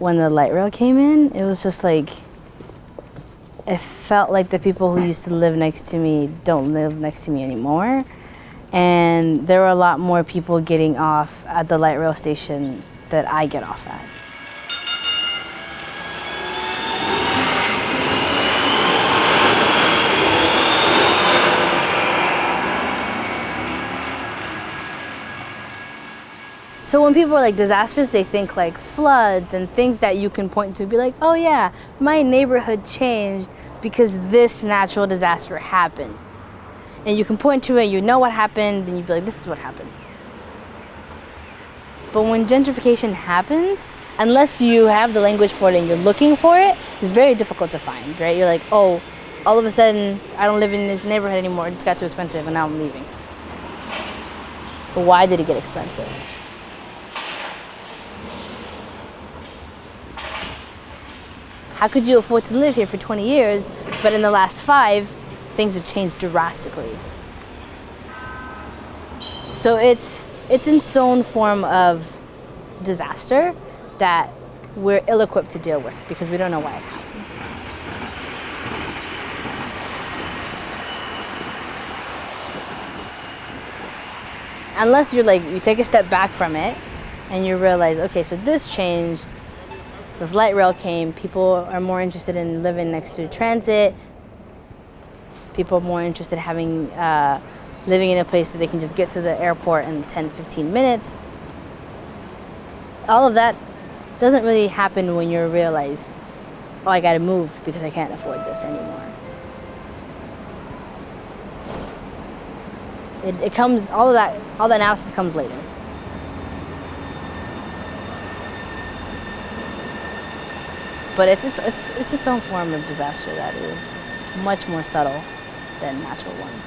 when the light rail came in, it was just like, it felt like the people who used to live next to me don't live next to me anymore. And there were a lot more people getting off at the light rail station that I get off at. So when people are like disasters, they think like floods and things that you can point to, be like, oh yeah, my neighborhood changed because this natural disaster happened. And you can point to it, you know what happened, and you'd be like, this is what happened. But when gentrification happens, unless you have the language for it and you're looking for it, it's very difficult to find, right? You're like, oh, all of a sudden, I don't live in this neighborhood anymore, it just got too expensive and now I'm leaving. But why did it get expensive? How could you afford to live here for 20 years, but in the last 5, things have changed drastically? So it's its own form of disaster that we're ill-equipped to deal with because we don't know why it happens. Unless you're like, you take a step back from it and you realize, okay, so this changed, this light rail came, people are more interested in living next to transit, people are more interested in having, living in a place that they can just get to the airport in 10, 15 minutes. All of that doesn't really happen when you realize, oh, I gotta move because I can't afford this anymore. It comes, all the analysis comes later. But it's its own form of disaster that is much more subtle than natural ones.